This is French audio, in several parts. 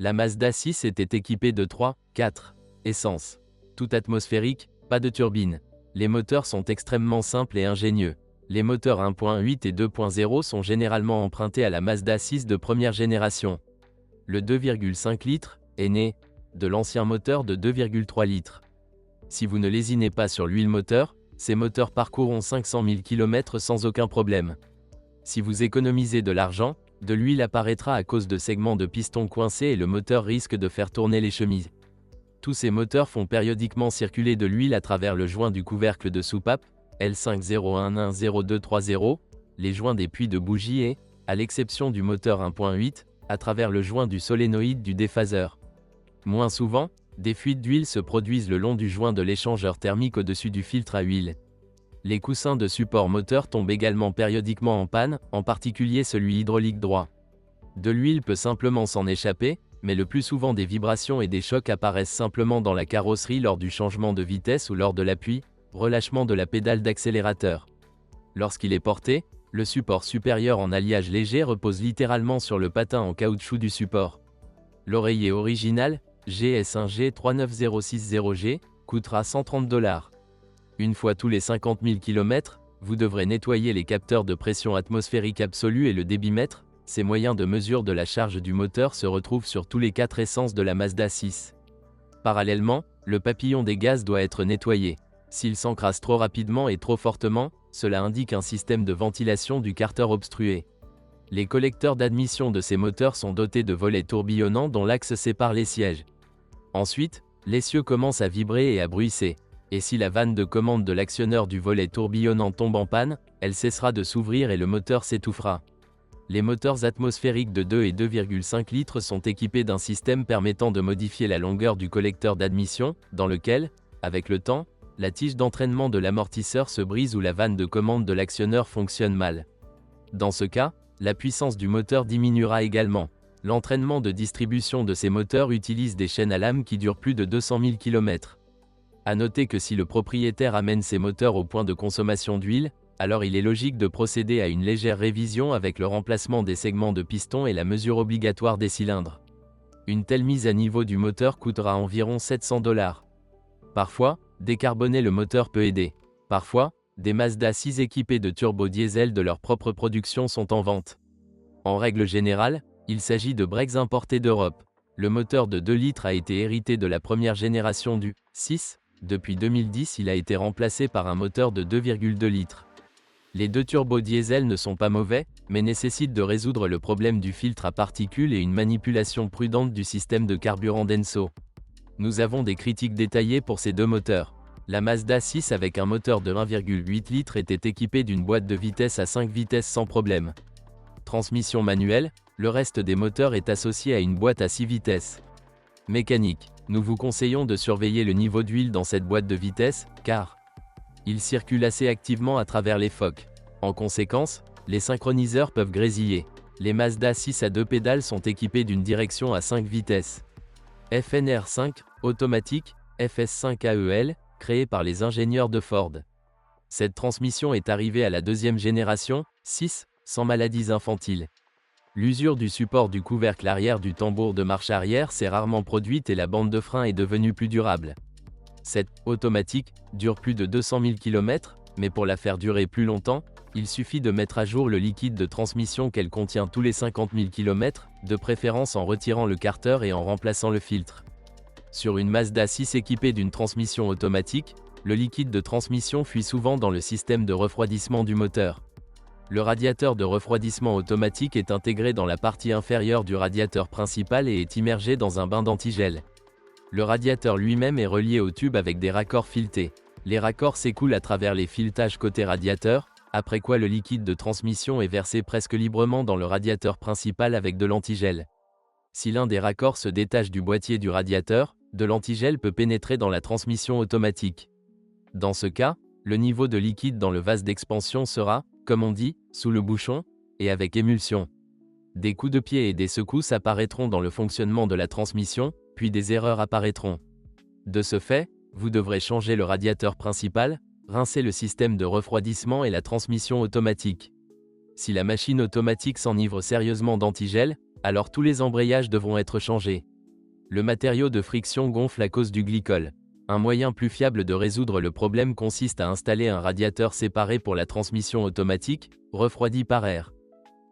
La Mazda 6 était équipée de 3-4 essence. Tout atmosphérique, pas de turbine. Les moteurs sont extrêmement simples et ingénieux. Les moteurs 1.8 et 2.0 sont généralement empruntés à la Mazda 6 de première génération. Le 2,5 litres est né de l'ancien moteur de 2,3 litres. Si vous ne lésinez pas sur l'huile moteur, ces moteurs parcourront 500 000 km sans aucun problème. Si vous économisez de l'argent, de l'huile apparaîtra à cause de segments de piston coincés et le moteur risque de faire tourner les chemises. Tous ces moteurs font périodiquement circuler de l'huile à travers le joint du couvercle de soupape, L50110230, les joints des puits de bougie et, à l'exception du moteur 1.8, à travers le joint du solénoïde du déphaseur. Moins souvent, des fuites d'huile se produisent le long du joint de l'échangeur thermique au-dessus du filtre à huile. Les coussins de support moteur tombent également périodiquement en panne, en particulier celui hydraulique droit. De l'huile peut simplement s'en échapper, mais le plus souvent des vibrations et des chocs apparaissent simplement dans la carrosserie lors du changement de vitesse ou lors de l'appui, relâchement de la pédale d'accélérateur. Lorsqu'il est porté, le support supérieur en alliage léger repose littéralement sur le patin en caoutchouc du support. L'oreiller original, GS1G39060G, coûtera $130. Une fois tous les 50 000 km, vous devrez nettoyer les capteurs de pression atmosphérique absolue et le débitmètre. Ces moyens de mesure de la charge du moteur se retrouvent sur tous les 4 essences de la Mazda 6. Parallèlement, le papillon des gaz doit être nettoyé. S'il s'encrasse trop rapidement et trop fortement, cela indique un système de ventilation du carter obstrué. Les collecteurs d'admission de ces moteurs sont dotés de volets tourbillonnants dont l'axe sépare les sièges. Ensuite, l'essieu commence à vibrer et à bruisser. Et si la vanne de commande de l'actionneur du volet tourbillonnant tombe en panne, elle cessera de s'ouvrir et le moteur s'étouffera. Les moteurs atmosphériques de 2 et 2,5 litres sont équipés d'un système permettant de modifier la longueur du collecteur d'admission, dans lequel, avec le temps, la tige d'entraînement de l'amortisseur se brise ou la vanne de commande de l'actionneur fonctionne mal. Dans ce cas, la puissance du moteur diminuera également. L'entraînement de distribution de ces moteurs utilise des chaînes à lames qui durent plus de 200 000 km. À noter que si le propriétaire amène ses moteurs au point de consommation d'huile, alors il est logique de procéder à une légère révision avec le remplacement des segments de piston et la mesure obligatoire des cylindres. Une telle mise à niveau du moteur coûtera environ $700. Parfois, décarboner le moteur peut aider. Parfois, des Mazda 6 équipés de turbo-diesel de leur propre production sont en vente. En règle générale, il s'agit de breaks importés d'Europe. Le moteur de 2 litres a été hérité de la première génération du 6. Depuis 2010, il a été remplacé par un moteur de 2,2 litres. Les deux turbo-diesel ne sont pas mauvais, mais nécessitent de résoudre le problème du filtre à particules et une manipulation prudente du système de carburant Denso. Nous avons des critiques détaillées pour ces deux moteurs. La Mazda 6 avec un moteur de 1,8 litres était équipée d'une boîte de vitesse à 5 vitesses sans problème. Transmission manuelle, le reste des moteurs est associé à une boîte à 6 vitesses. Mécanique, nous vous conseillons de surveiller le niveau d'huile dans cette boîte de vitesse, car il circule assez activement à travers les focs. En conséquence, les synchroniseurs peuvent grésiller. Les Mazda 6 à 2 pédales sont équipés d'une direction à 5 vitesses. FNR5, automatique, FS5AEL, créé par les ingénieurs de Ford. Cette transmission est arrivée à la deuxième génération, 6, sans maladies infantiles. L'usure du support du couvercle arrière du tambour de marche arrière s'est rarement produite et la bande de frein est devenue plus durable. Cette automatique dure plus de 200 000 km, mais pour la faire durer plus longtemps, il suffit de mettre à jour le liquide de transmission qu'elle contient tous les 50 000 km, de préférence en retirant le carter et en remplaçant le filtre. Sur une Mazda 6 équipée d'une transmission automatique, le liquide de transmission fuit souvent dans le système de refroidissement du moteur. Le radiateur de refroidissement automatique est intégré dans la partie inférieure du radiateur principal et est immergé dans un bain d'antigel. Le radiateur lui-même est relié au tube avec des raccords filetés. Les raccords s'écoulent à travers les filetages côté radiateur, après quoi le liquide de transmission est versé presque librement dans le radiateur principal avec de l'antigel. Si l'un des raccords se détache du boîtier du radiateur, de l'antigel peut pénétrer dans la transmission automatique. Dans ce cas, le niveau de liquide dans le vase d'expansion sera, comme on dit, sous le bouchon, et avec émulsion. Des coups de pied et des secousses apparaîtront dans le fonctionnement de la transmission, puis des erreurs apparaîtront. De ce fait, vous devrez changer le radiateur principal, rincer le système de refroidissement et la transmission automatique. Si la machine automatique s'enivre sérieusement d'antigel, alors tous les embrayages devront être changés. Le matériau de friction gonfle à cause du glycol. Un moyen plus fiable de résoudre le problème consiste à installer un radiateur séparé pour la transmission automatique, refroidi par air.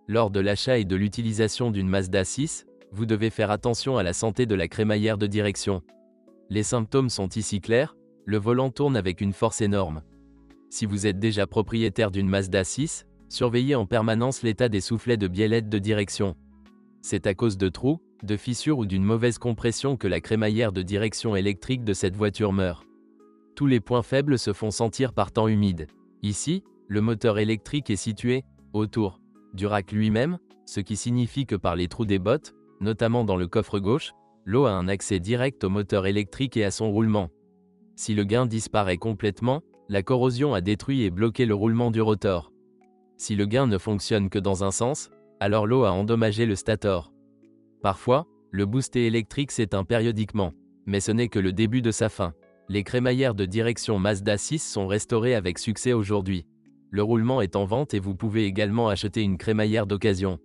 Lors de l'achat et de l'utilisation d'une Mazda 6, vous devez faire attention à la santé de la crémaillère de direction. Les symptômes sont ici clairs, le volant tourne avec une force énorme. Si vous êtes déjà propriétaire d'une Mazda 6, surveillez en permanence l'état des soufflets de biellette de direction. C'est à cause de trous, de fissures ou d'une mauvaise compression que la crémaillère de direction électrique de cette voiture meurt. Tous les points faibles se font sentir par temps humide. Ici, le moteur électrique est situé autour du rack lui-même, ce qui signifie que par les trous des bottes, notamment dans le coffre gauche, l'eau a un accès direct au moteur électrique et à son roulement. Si le gain disparaît complètement, la corrosion a détruit et bloqué le roulement du rotor. Si le gain ne fonctionne que dans un sens, alors l'eau a endommagé le stator. Parfois, le booster électrique s'éteint périodiquement, mais ce n'est que le début de sa fin. Les crémaillères de direction Mazda 6 sont restaurées avec succès aujourd'hui. Le roulement est en vente et vous pouvez également acheter une crémaillère d'occasion.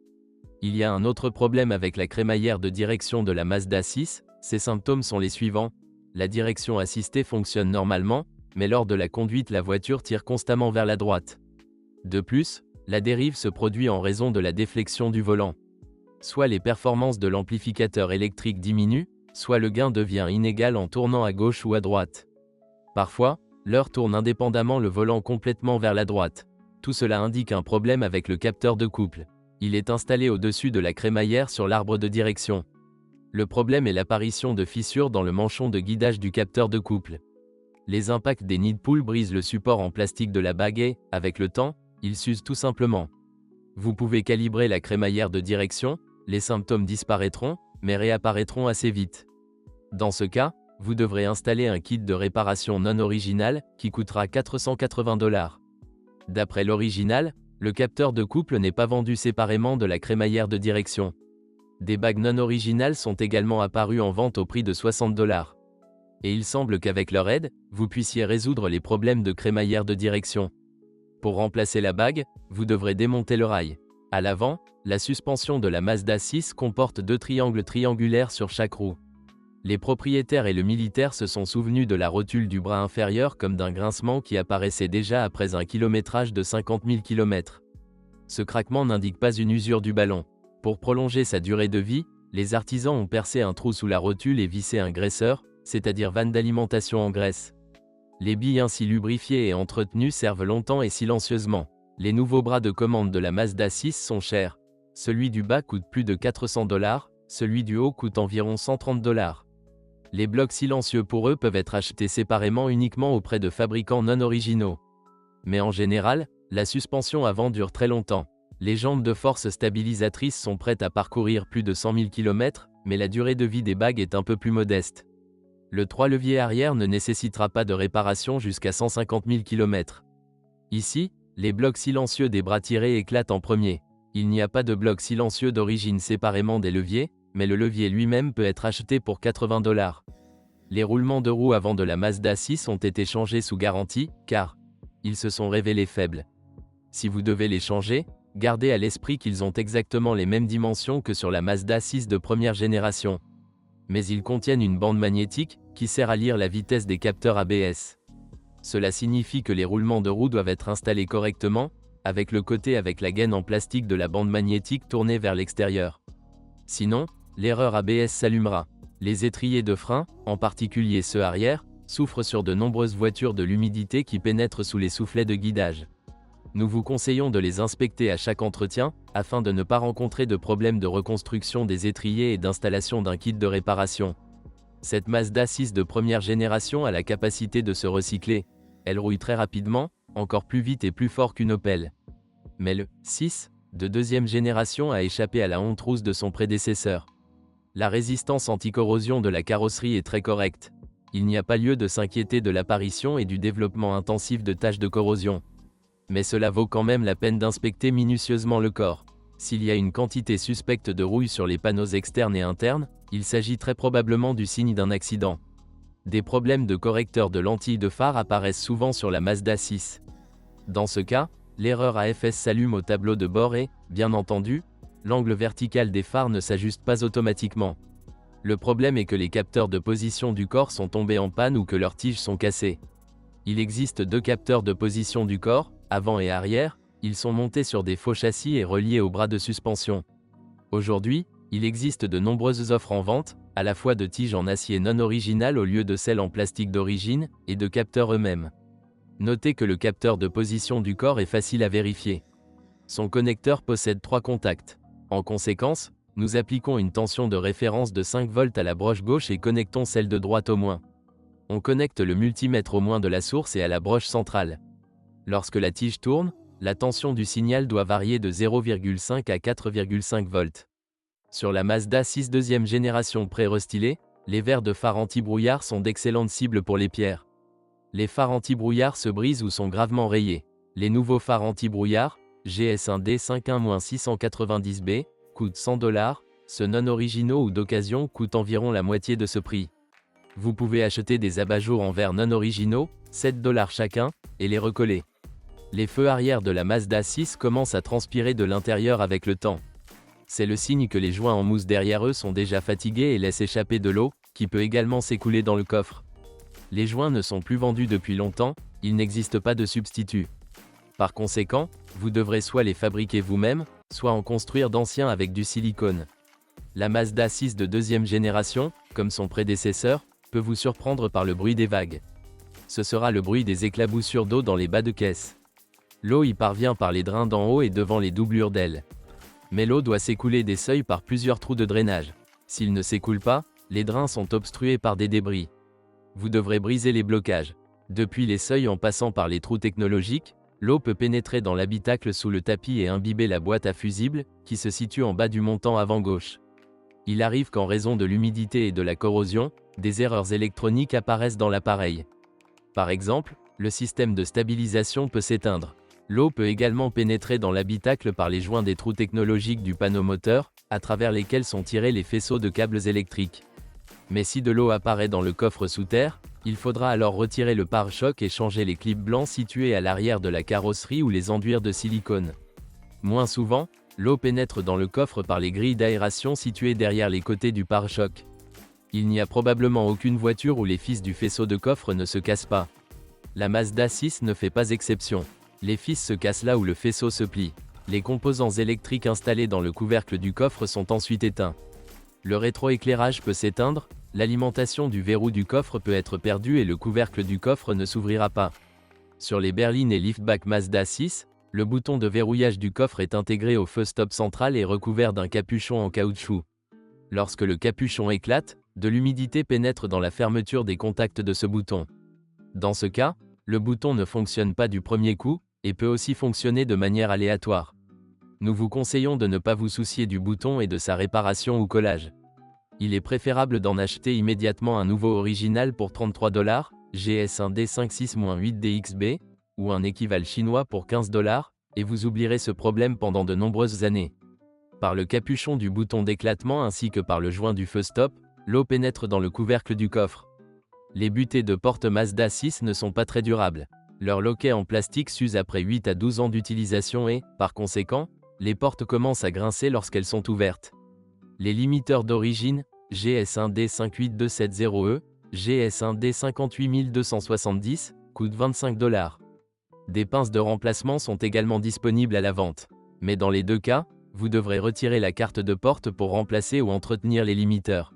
Il y a un autre problème avec la crémaillère de direction de la Mazda 6, ces symptômes sont les suivants. La direction assistée fonctionne normalement, mais lors de la conduite la voiture tire constamment vers la droite. De plus, la dérive se produit en raison de la déflexion du volant. Soit les performances de l'amplificateur électrique diminuent, soit le gain devient inégal en tournant à gauche ou à droite. Parfois, l'heure tourne indépendamment le volant complètement vers la droite. Tout cela indique un problème avec le capteur de couple. Il est installé au-dessus de la crémaillère sur l'arbre de direction. Le problème est l'apparition de fissures dans le manchon de guidage du capteur de couple. Les impacts des nids de poule brisent le support en plastique de la bague et, avec le temps, il s'use tout simplement. Vous pouvez calibrer la crémaillère de direction, les symptômes disparaîtront, mais réapparaîtront assez vite. Dans ce cas, vous devrez installer un kit de réparation non original, qui coûtera $480. D'après l'original, le capteur de couple n'est pas vendu séparément de la crémaillère de direction. Des bagues non originales sont également apparues en vente au prix de $60. Et il semble qu'avec leur aide, vous puissiez résoudre les problèmes de crémaillère de direction. Pour remplacer la bague, vous devrez démonter le rail. À l'avant, la suspension de la Mazda 6 comporte 2 triangles triangulaires sur chaque roue. Les propriétaires et le militaire se sont souvenus de la rotule du bras inférieur comme d'un grincement qui apparaissait déjà après un kilométrage de 50 000 km. Ce craquement n'indique pas une usure du ballon. Pour prolonger sa durée de vie, les artisans ont percé un trou sous la rotule et vissé un graisseur, c'est-à-dire vanne d'alimentation en graisse. Les billes ainsi lubrifiées et entretenues servent longtemps et silencieusement. Les nouveaux bras de commande de la Mazda 6 sont chers. Celui du bas coûte plus de $400, celui du haut coûte environ $130. Les blocs silencieux pour eux peuvent être achetés séparément uniquement auprès de fabricants non originaux. Mais en général, la suspension avant dure très longtemps. Les jambes de force stabilisatrices sont prêtes à parcourir plus de 100 000 km, mais la durée de vie des bagues est un peu plus modeste. Le 3 leviers arrière ne nécessitera pas de réparation jusqu'à 150 000 km. Ici, les blocs silencieux des bras tirés éclatent en premier. Il n'y a pas de bloc silencieux d'origine séparément des leviers, mais le levier lui-même peut être acheté pour $80. Les roulements de roues avant de la Mazda 6 ont été changés sous garantie, car ils se sont révélés faibles. Si vous devez les changer, gardez à l'esprit qu'ils ont exactement les mêmes dimensions que sur la Mazda 6 de première génération. Mais ils contiennent une bande magnétique, qui sert à lire la vitesse des capteurs ABS. Cela signifie que les roulements de roues doivent être installés correctement, avec le côté avec la gaine en plastique de la bande magnétique tournée vers l'extérieur. Sinon, l'erreur ABS s'allumera. Les étriers de frein, en particulier ceux arrière, souffrent sur de nombreuses voitures de l'humidité qui pénètre sous les soufflets de guidage. Nous vous conseillons de les inspecter à chaque entretien, afin de ne pas rencontrer de problème de reconstruction des étriers et d'installation d'un kit de réparation. Cette Mazda 6 de première génération a la capacité de se recycler. Elle rouille très rapidement, encore plus vite et plus fort qu'une Opel. Mais le 6 de deuxième génération a échappé à la honte rousse de son prédécesseur. La résistance anti-corrosion de la carrosserie est très correcte. Il n'y a pas lieu de s'inquiéter de l'apparition et du développement intensif de taches de corrosion. Mais cela vaut quand même la peine d'inspecter minutieusement le corps. S'il y a une quantité suspecte de rouille sur les panneaux externes et internes, il s'agit très probablement du signe d'un accident. Des problèmes de correcteur de lentilles de phare apparaissent souvent sur la Mazda 6. Dans ce cas, l'erreur AFS s'allume au tableau de bord et, bien entendu, l'angle vertical des phares ne s'ajuste pas automatiquement. Le problème est que les capteurs de position du corps sont tombés en panne ou que leurs tiges sont cassées. Il existe 2 capteurs de position du corps, avant et arrière, ils sont montés sur des faux châssis et reliés aux bras de suspension. Aujourd'hui, il existe de nombreuses offres en vente, à la fois de tiges en acier non original au lieu de celles en plastique d'origine, et de capteurs eux-mêmes. Notez que le capteur de position du corps est facile à vérifier. Son connecteur possède 3 contacts. En conséquence, nous appliquons une tension de référence de 5 volts à la broche gauche et connectons celle de droite au moins. On connecte le multimètre au moins de la source et à la broche centrale. Lorsque la tige tourne, la tension du signal doit varier de 0,5 à 4,5 volts. Sur la Mazda 6 deuxième génération pré-restylée, les verres de phare anti-brouillard sont d'excellentes cibles pour les pierres. Les phares anti-brouillard se brisent ou sont gravement rayés. Les nouveaux phares anti-brouillard, GS1D 51-690B, coûtent $100, ceux non originaux ou d'occasion coûtent environ la moitié de ce prix. Vous pouvez acheter des abat-jours en verre non originaux, $7 chacun, et les recoller. Les feux arrière de la Mazda 6 commencent à transpirer de l'intérieur avec le temps. C'est le signe que les joints en mousse derrière eux sont déjà fatigués et laissent échapper de l'eau, qui peut également s'écouler dans le coffre. Les joints ne sont plus vendus depuis longtemps, il n'existe pas de substitut. Par conséquent, vous devrez soit les fabriquer vous-même, soit en construire d'anciens avec du silicone. La Mazda 6 de deuxième génération, comme son prédécesseur, peut vous surprendre par le bruit des vagues. Ce sera le bruit des éclaboussures d'eau dans les bas de caisse. L'eau y parvient par les drains d'en haut et devant les doublures d'ailes. Mais l'eau doit s'écouler des seuils par plusieurs trous de drainage. S'il ne s'écoule pas, les drains sont obstrués par des débris. Vous devrez briser les blocages. Depuis les seuils en passant par les trous technologiques, l'eau peut pénétrer dans l'habitacle sous le tapis et imbiber la boîte à fusibles, qui se situe en bas du montant avant gauche. Il arrive qu'en raison de l'humidité et de la corrosion, des erreurs électroniques apparaissent dans l'appareil. Par exemple, le système de stabilisation peut s'éteindre. L'eau peut également pénétrer dans l'habitacle par les joints des trous technologiques du panneau moteur, à travers lesquels sont tirés les faisceaux de câbles électriques. Mais si de l'eau apparaît dans le coffre sous terre, il faudra alors retirer le pare-choc et changer les clips blancs situés à l'arrière de la carrosserie ou les enduire de silicone. Moins souvent, l'eau pénètre dans le coffre par les grilles d'aération situées derrière les côtés du pare-choc. Il n'y a probablement aucune voiture où les fils du faisceau de coffre ne se cassent pas. La Mazda 6 ne fait pas exception. Les fils se cassent là où le faisceau se plie. Les composants électriques installés dans le couvercle du coffre sont ensuite éteints. Le rétroéclairage peut s'éteindre, l'alimentation du verrou du coffre peut être perdue et le couvercle du coffre ne s'ouvrira pas. Sur les berlines et liftback Mazda 6, le bouton de verrouillage du coffre est intégré au feu stop central et recouvert d'un capuchon en caoutchouc. Lorsque le capuchon éclate, de l'humidité pénètre dans la fermeture des contacts de ce bouton. Dans ce cas, le bouton ne fonctionne pas du premier coup, et peut aussi fonctionner de manière aléatoire. Nous vous conseillons de ne pas vous soucier du bouton et de sa réparation ou collage. Il est préférable d'en acheter immédiatement un nouveau original pour $33, GS1D 56-8DXB, ou un équivalent chinois pour $15, et vous oublierez ce problème pendant de nombreuses années. Par le capuchon du bouton d'éclatement ainsi que par le joint du feu stop, l'eau pénètre dans le couvercle du coffre. Les butées de porte Mazda 6 ne sont pas très durables. Leur loquet en plastique s'use après 8 à 12 ans d'utilisation et, par conséquent, les portes commencent à grincer lorsqu'elles sont ouvertes. Les limiteurs d'origine, GS1D 58270E, GS1D 58270, coûtent $25. Des pinces de remplacement sont également disponibles à la vente. Mais dans les deux cas, vous devrez retirer la carte de porte pour remplacer ou entretenir les limiteurs.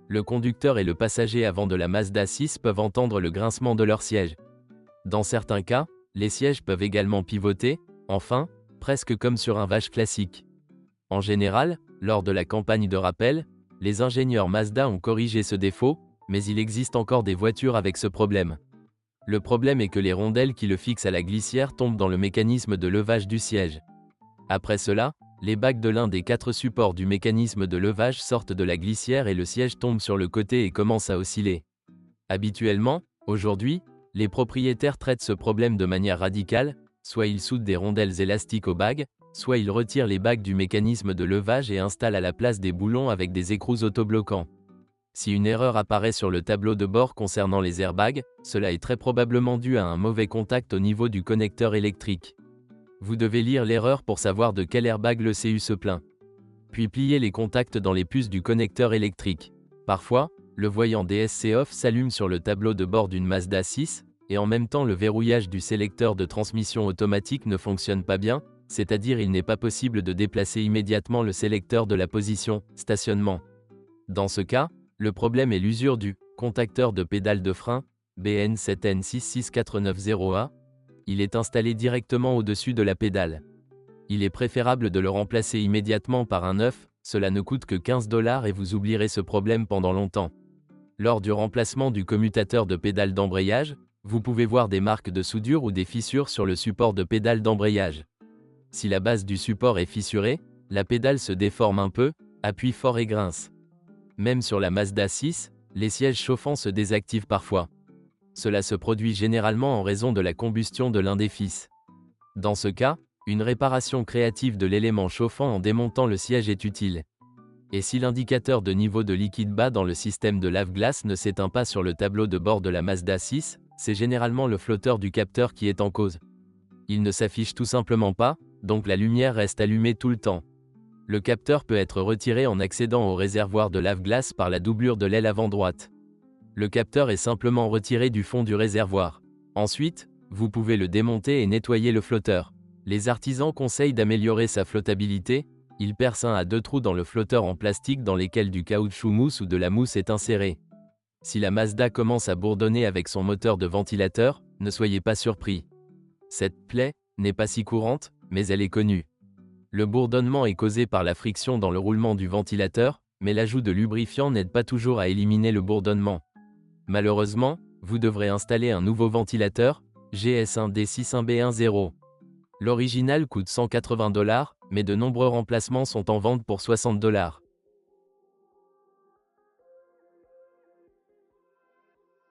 Le conducteur et le passager avant de la Mazda 6 peuvent entendre le grincement de leur siège. Dans certains cas, les sièges peuvent également pivoter, enfin, presque comme sur un Vache classique. En général, lors de la campagne de rappel, les ingénieurs Mazda ont corrigé ce défaut, mais il existe encore des voitures avec ce problème. Le problème est que les rondelles qui le fixent à la glissière tombent dans le mécanisme de levage du siège. Après cela, les bagues de l'un des 4 supports du mécanisme de levage sortent de la glissière et le siège tombe sur le côté et commence à osciller. Habituellement, aujourd'hui, les propriétaires traitent ce problème de manière radicale, soit ils soudent des rondelles élastiques aux bagues, soit ils retirent les bagues du mécanisme de levage et installent à la place des boulons avec des écrous autobloquants. Si une erreur apparaît sur le tableau de bord concernant les airbags, cela est très probablement dû à un mauvais contact au niveau du connecteur électrique. Vous devez lire l'erreur pour savoir de quel airbag le CU se plaint. Puis plier les contacts dans les puces du connecteur électrique. Parfois, le voyant DSC Off s'allume sur le tableau de bord d'une Mazda 6, et en même temps le verrouillage du sélecteur de transmission automatique ne fonctionne pas bien, c'est-à-dire il n'est pas possible de déplacer immédiatement le sélecteur de la position « Stationnement ». Dans ce cas, le problème est l'usure du contacteur de pédale de frein, BN7N66490A. Il est installé directement au-dessus de la pédale. Il est préférable de le remplacer immédiatement par un neuf, cela ne coûte que 15 $ et vous oublierez ce problème pendant longtemps. Lors du remplacement du commutateur de pédale d'embrayage, vous pouvez voir des marques de soudure ou des fissures sur le support de pédale d'embrayage. Si la base du support est fissurée, la pédale se déforme un peu, appuie fort et grince. Même sur la Mazda 6, les sièges chauffants se désactivent parfois. Cela se produit généralement en raison de la combustion de l'un des fils. Dans ce cas, une réparation créative de l'élément chauffant en démontant le siège est utile. Et si l'indicateur de niveau de liquide bas dans le système de lave-glace ne s'éteint pas sur le tableau de bord de la Mazda 6, c'est généralement le flotteur du capteur qui est en cause. Il ne s'affiche tout simplement pas, donc la lumière reste allumée tout le temps. Le capteur peut être retiré en accédant au réservoir de lave-glace par la doublure de l'aile avant droite. Le capteur est simplement retiré du fond du réservoir. Ensuite, vous pouvez le démonter et nettoyer le flotteur. Les artisans conseillent d'améliorer sa flottabilité. Ils percent 1 à 2 trous dans le flotteur en plastique dans lesquels du caoutchouc mousse ou de la mousse est inséré. Si la Mazda commence à bourdonner avec son moteur de ventilateur, ne soyez pas surpris. Cette plaie n'est pas si courante, mais elle est connue. Le bourdonnement est causé par la friction dans le roulement du ventilateur, mais l'ajout de lubrifiant n'aide pas toujours à éliminer le bourdonnement. Malheureusement, vous devrez installer un nouveau ventilateur, GS1D61B10. L'original coûte 180 $, mais de nombreux remplacements sont en vente pour 60 $.